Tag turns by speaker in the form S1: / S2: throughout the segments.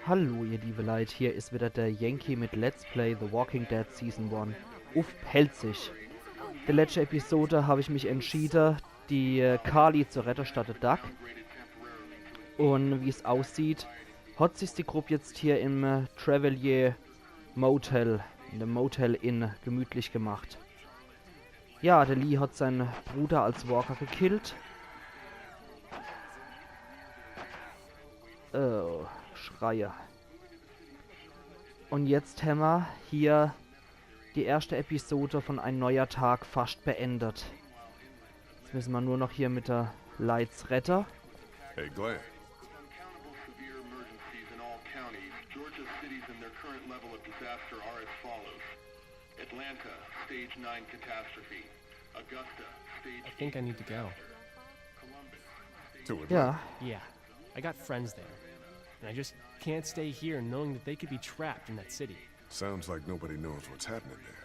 S1: Hallo ihr liebe Leute, hier ist wieder der Yankee mit Let's Play The Walking Dead Season 1 auf Pelzig. In der letzten Episode habe ich mich entschieden, die Carly zu retten statt der Doug. Und wie es aussieht, hat sich die Gruppe jetzt hier im Travelier Motel, in dem Motel Inn, gemütlich gemacht. Ja, der Lee hat seinen Bruder als Walker gekillt. Oh, Schreier. Und jetzt haben wir hier die erste Episode von Ein neuer Tag fast beendet. Jetzt müssen wir nur noch hier mit der Lights retten.
S2: Hey, Glenn.
S3: Atlanta, stage 9 catastrophe. Augusta, stage
S4: I think I need to go.
S2: To it.
S1: Ja,
S4: Yeah, I got friends there. And I just can't stay here knowing that they could be trapped in that city.
S2: Sounds like nobody knows what's happening there.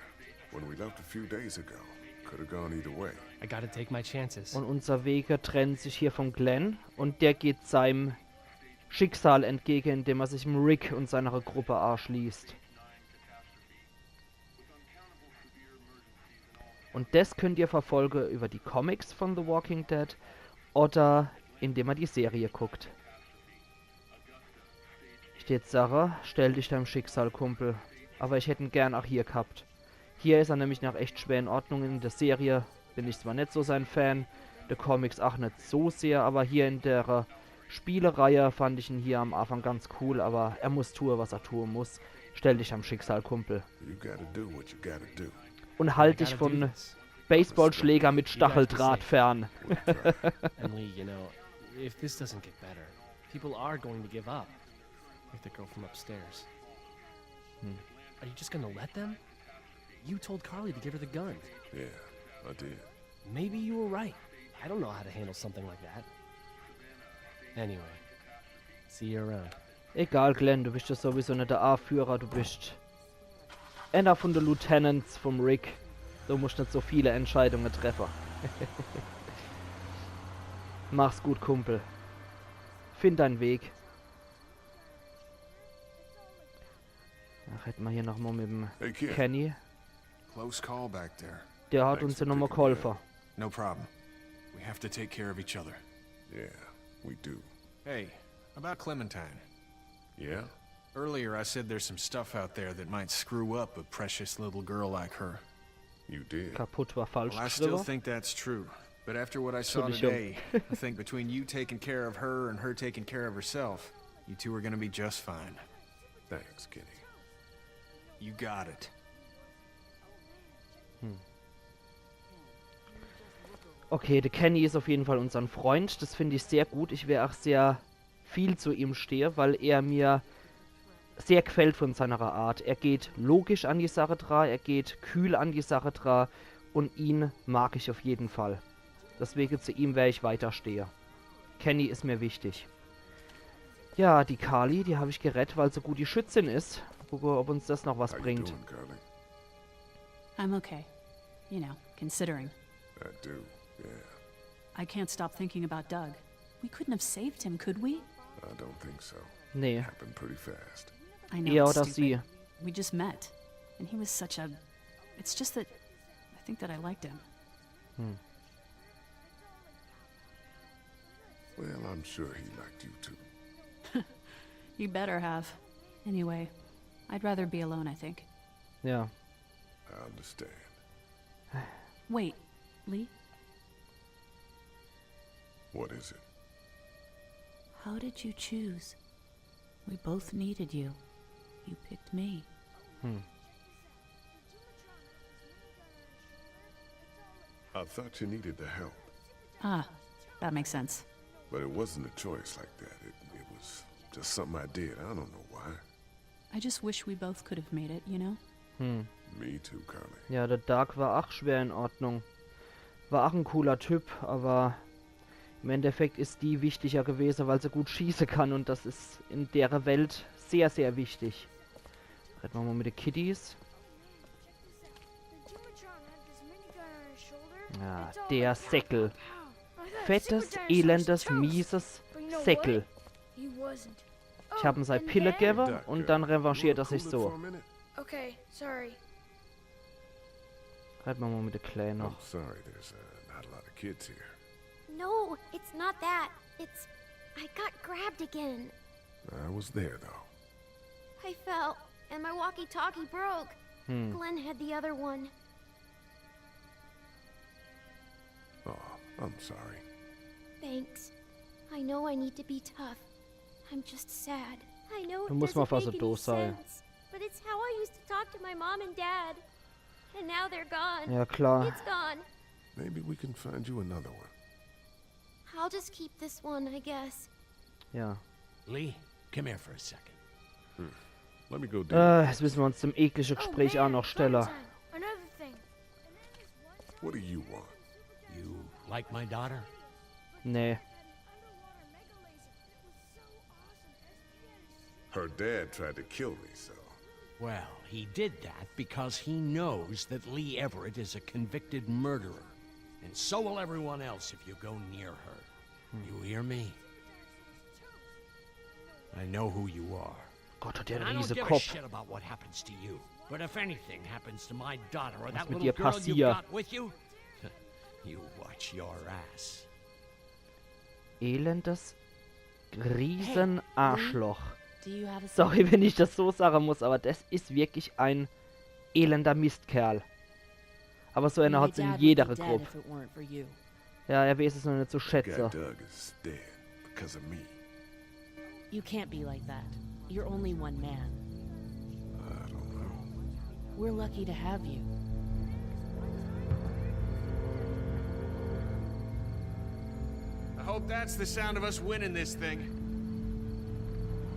S2: When we left a few days ago, could have gone either way.
S4: I gotta take my chances.
S1: und unser Wege trennt sich hier von Glenn und der geht seinem Schicksal entgegen, indem er sich mit Rick und seiner Gruppe anschließt. Und das könnt ihr verfolgen über die Comics von The Walking Dead oder indem ihr die Serie guckt. Ich dir jetzt sage, stell dich deinem Schicksal, Kumpel. Aber ich hätte ihn gern auch hier gehabt. Hier ist er nämlich noch echt schwer in Ordnung. In der Serie bin ich zwar nicht so sein Fan, der Comics auch nicht so sehr, aber hier in der Spielereihe fand ich ihn hier am Anfang ganz cool, aber er muss tun, was er tun muss. Stell dich am Schicksal, Kumpel.
S2: You gotta do what you gotta do.
S1: Und halt
S4: I
S1: dich
S4: gotta do
S1: von
S4: this.
S1: Baseballschläger mit Stacheldraht fern.
S4: And Lee, you know, if this doesn't get better, people are going to give up. Like the girl from upstairs. Are you just gonna let them? You told Carly to give her the gun.
S2: Yeah, I did.
S4: Maybe you were right. I don't know how to handle something like that. Anyway, see you around.
S1: Egal, Glenn, du bist ja sowieso nicht der A-Führer, du bist einer von den Lieutenants vom Rick. Du musst nicht so viele Entscheidungen treffen. Mach's gut, Kumpel. Find deinen Weg. Ach, hätten wir hier nochmal mit dem
S2: Hey, kid.
S1: Kenny.
S5: Close call back there.
S1: Der hat
S2: Thanks
S1: uns ja
S2: for
S1: nochmal
S2: picking me
S1: geholfen.
S5: No problem. We have to take care of each other.
S2: Yeah, we do.
S5: Hey, about Clementine.
S2: Yeah?
S5: Earlier I said there's some stuff out there that might screw up a precious little girl like her.
S2: You did.
S1: Kaputt war falsch
S5: Well, I still
S1: geschrieben.
S5: think that's true. But after what I saw
S1: Entschuldigung.
S5: today, I think between you taking care of her and her taking care of herself, you two are gonna be just fine.
S2: Thanks, Kenny.
S5: You got it.
S1: Okay, der Kenny ist auf jeden Fall unser Freund. Das finde ich sehr gut. Ich wäre auch sehr viel zu ihm stehe, weil er mir sehr gefällt von seiner Art. Er geht logisch an die Sache dran, er geht kühl an die Sache dran und ihn mag ich auf jeden Fall. Deswegen zu ihm wäre ich weiter stehe. Kenny ist mir wichtig. Ja, die Carly, die habe ich gerettet, weil sie gut die Schützin ist. Gucken, ob uns das noch was
S2: How you
S1: bringt.
S2: doing, Carly?
S6: I'm okay. You know, considering.
S2: I do, yeah.
S6: I can't stop thinking about Doug. We couldn't have saved him, could we?
S2: I don't think so.
S1: Nee,
S2: Happened pretty fast.
S6: I know
S1: er
S6: it's
S1: oder
S6: stupid.
S1: sie.
S6: We just met. And he was such a... It's just that... I think that I liked him.
S2: Well, I'm sure he liked you too.
S6: You better have. Anyway, I'd rather be alone, I think.
S1: Ja.
S2: I understand.
S6: Wait, Lee?
S2: What is it?
S6: How did you choose? We both needed you. You picked me.
S2: I thought you needed the help,
S6: Ah, that makes sense.
S2: but it wasn't a choice like that. It was just something I did. I don't know why.
S6: I just wish we both could have made it, you know?
S2: Me too, Carly.
S1: Ja, der Dark war auch schwer in Ordnung. War auch ein cooler Typ, aber im Endeffekt ist die wichtiger gewesen, weil sie gut schießen kann und das ist in der Welt sehr, sehr wichtig. Reden wir mal mit den Kiddies. Ja, der Säckel. Fettes, elendes, mieses Säckel. Ich habe ihm seine Pille gegeben und dann revanchiert er sich so.
S7: Okay, sorry.
S1: Reden wir mal mit der Clay
S2: I'm
S1: noch.
S2: sorry, there's not a lot of kids here.
S7: No, it's not that. It's... I got grabbed again.
S2: I was there, though.
S7: I fell, and my walkie-talkie broke. Glenn had the other one.
S2: Oh, I'm sorry.
S7: Thanks. I know I need to be tough. I'm just sad. I know
S1: Du
S7: it
S1: musst mal
S7: doesn't
S1: fast
S7: make
S1: so
S7: any
S1: doof sein.
S7: sense, but it's how I used to talk to my mom and dad. And now they're gone.
S1: Ja, klar.
S7: It's gone.
S2: Maybe we can find you another one.
S7: I'll just keep this one, I guess.
S1: Ja.
S8: Lee, come here for a second.
S2: Let me go do
S1: Jetzt müssen wir uns dem ekligen Gespräch auch noch stellen.
S7: Another thing.
S2: What do you want?
S8: You like my daughter?
S1: Nee.
S2: Her dad tried to kill me, so...
S8: Well, he did that because he knows that Lee Everett is a convicted murderer. And so will everyone else if you go near her. You hear me? I know who you are.
S1: Gott, hat der
S8: And I
S1: einen
S8: don't
S1: riesen
S8: give a
S1: Kopf.
S8: shit about what happens to you. But if anything happens to my daughter or that
S1: mit
S8: little
S1: dir
S8: girl you
S1: passiert?
S8: got with you, you watch your ass.
S1: Elendes riesen Arschloch.
S6: Do you have a
S1: Sorry, wenn ich das so sagen muss, aber das ist wirklich ein elender Mistkerl. Aber so einer hat es in jeder Gruppe. Ja, er weiß es noch nicht zu
S2: Guy
S1: schätzen.
S2: Doug is dead because of me.
S6: You can't be like that. You're only one man.
S2: I don't know.
S6: We're lucky to have you.
S5: I hope that's the sound of us winning this thing.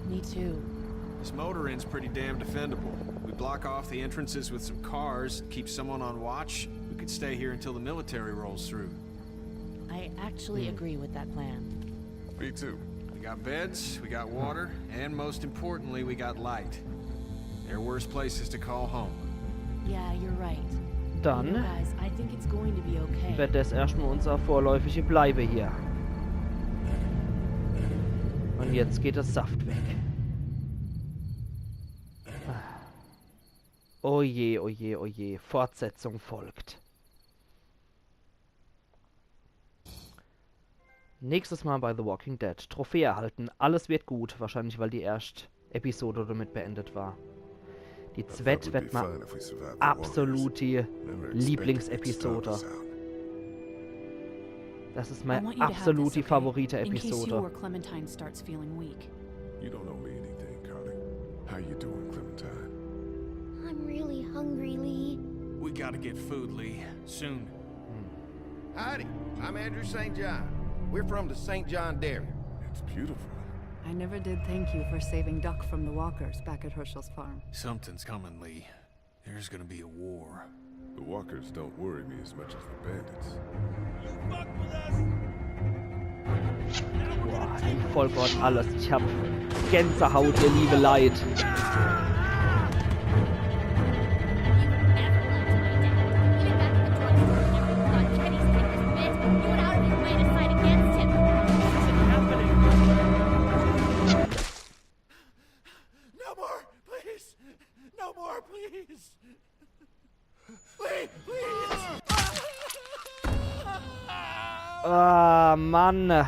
S6: Me too.
S5: This motor inn's pretty damn defendable. We block off the entrances with some cars, keep someone on watch. We could stay here until the military rolls through.
S6: I actually agree with that plan.
S2: Me too.
S5: We got beds, we got water, and most importantly, we got light. There are worse places to call home.
S6: Yeah, you're right. You
S1: Dann
S6: know, guys, I think it's going to be okay.
S1: wird das erstmal unser vorläufige Bleibe hier. Und jetzt geht das Saft weg. Oje, oje, oje. Fortsetzung folgt. Nächstes Mal bei The Walking Dead. Trophäe erhalten. Alles wird gut. Wahrscheinlich, weil die erste Episode damit beendet war. Die zweite wird mal absolute Lieblingsepisode. Das ist
S6: I
S1: meine
S6: want you to have
S1: absolute
S6: this, okay?
S1: favorite
S6: In case you or
S1: Episode.
S6: Clementine starts feeling weak.
S2: You don't owe me anything, Carly. How you doing, Clementine?
S7: I'm really hungry, Lee.
S5: We gotta get food, Lee. Soon.
S9: Howdy, I'm Andrew St. John. We're from the St. John Dairy.
S2: It's beautiful.
S10: I never did thank you for saving Duck from the walkers back at Herschel's farm.
S5: Something's coming, Lee. There's gonna be a war.
S2: The walkers don't worry me as much as the bandits.
S1: Boah, im Vollbord alles. Ich hab Gänsehaut, ihr liebe Leid.
S8: No more, please! No more, please! Lee, please!
S1: Ah, Mann.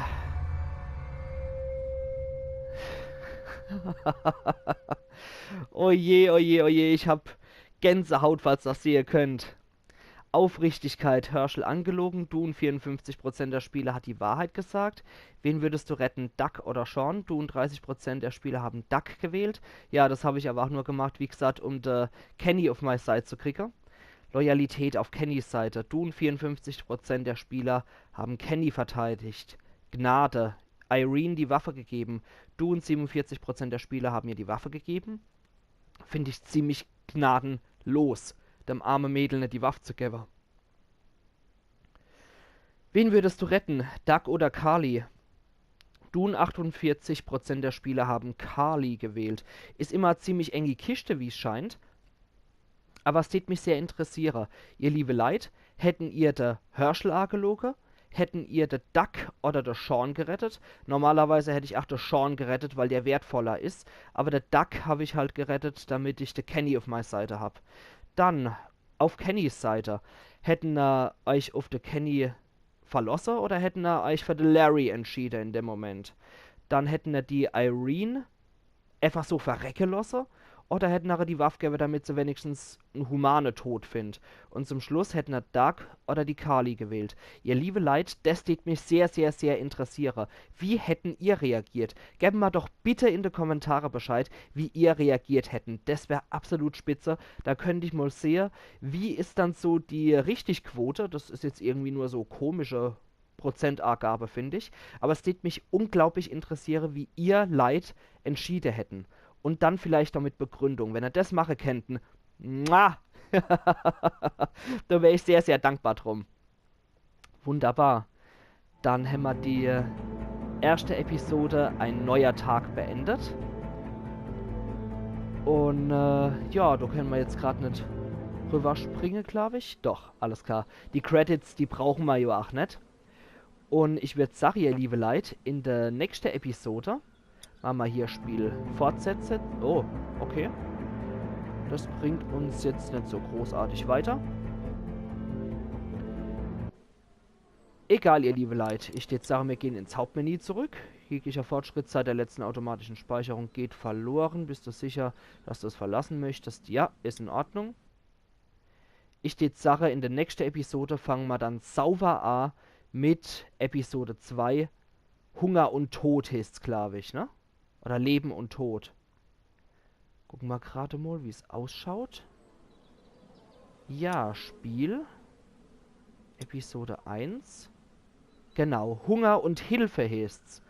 S1: Oje, oje, oje, ich hab Gänsehaut, falls das sehen könnt. Aufrichtigkeit, Herschel angelogen, Dune 54% der Spieler hat die Wahrheit gesagt. Wen würdest du retten, Duck oder Sean? Dune 30% der Spieler haben Duck gewählt. Ja, das habe ich aber auch nur gemacht, wie gesagt, um Kenny auf meine Seite zu kriegen. Loyalität auf Kennys Seite. Dune 54% der Spieler haben Kenny verteidigt. Gnade. Irene die Waffe gegeben. Dune 47% der Spieler haben ihr die Waffe gegeben. Finde ich ziemlich gnadenlos, dem armen Mädel nicht die Waffe zu geben. Wen würdest du retten? Doug oder Carly? Dune 48% der Spieler haben Carly gewählt. Ist immer eine ziemlich enge Kiste, wie es scheint. Aber es tät mich sehr interessieren. Ihr liebe Leid, hätten ihr der Herschel angelogen? hätten ihr den Duck oder den Sean gerettet. Normalerweise hätte ich auch den Sean gerettet, weil der wertvoller ist. Aber den Duck habe ich halt gerettet, damit ich den Kenny auf meiner Seite habe. Dann, auf Kennys Seite, hätten euch auf den Kenny verlassen oder hätten euch für den Larry entschieden in dem Moment. Dann hätten die Irene einfach so verrecken lassen. Oder hätten die Waffe gegeben, damit sie wenigstens einen humanen Tod findet. Und zum Schluss hätten Doug oder die Carly gewählt. Ihr liebe Leute, das steht mich sehr, sehr, sehr interessieren. Wie hätten ihr reagiert? Gebt mal doch bitte in die Kommentare Bescheid, wie ihr reagiert hätten. Das wäre absolut spitze. Da könnte ich mal sehen, wie ist dann so die Richtigquote. Das ist jetzt irgendwie nur so komische Prozentangabe, finde ich. Aber es steht mich unglaublich interessieren, wie ihr Leute entschieden hätten. Und dann vielleicht noch mit Begründung. Wenn ihr das machen könnten, da wäre ich sehr, sehr dankbar drum. Wunderbar. Dann haben wir die erste Episode Ein neuer Tag beendet. Und ja, da können wir jetzt gerade nicht rüberspringen, glaube ich. Doch, alles klar. Die Credits, die brauchen wir ja auch nicht. Und ich würde sagen, ihr liebe Leute, in der nächsten Episode machen wir hier Spiel fortsetzen. Oh, okay. Das bringt uns jetzt nicht so großartig weiter. Egal, ihr liebe Leute. Ich würde sagen, wir gehen ins Hauptmenü zurück. Jeglicher Fortschritt seit der letzten automatischen Speicherung geht verloren. Bist du sicher, dass du es verlassen möchtest? Ja, ist in Ordnung. Ich würde sagen, in der nächsten Episode fangen wir dann sauber an mit Episode 2. Hunger und Tod heißt es, glaube ich, ne? Oder Leben und Tod. Gucken wir gerade mal, wie es ausschaut. Ja, Spiel. Episode 1. Genau, Hunger und Hilfe heißt's.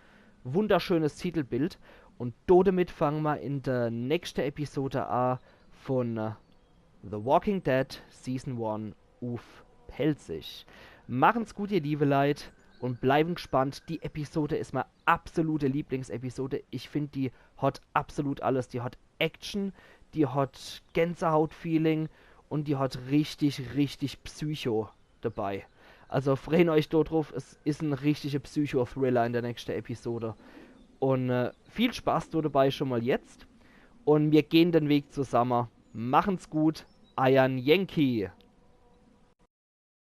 S1: Wunderschönes Titelbild. Und damit fangen wir in der nächsten Episode an von The Walking Dead Season 1 auf Pelzig. Machen's gut, ihr liebe Leute. Und bleiben gespannt. Die Episode ist meine absolute Lieblingsepisode. Ich finde, die hat absolut alles. Die hat Action, die hat Gänsehaut-Feeling und die hat richtig, richtig Psycho dabei. Also freuen euch dort drauf. Es ist ein richtiger Psycho-Thriller in der nächsten Episode. Und viel Spaß dort dabei schon mal jetzt. Und wir gehen den Weg zusammen. Machen's gut. Iron Yankee.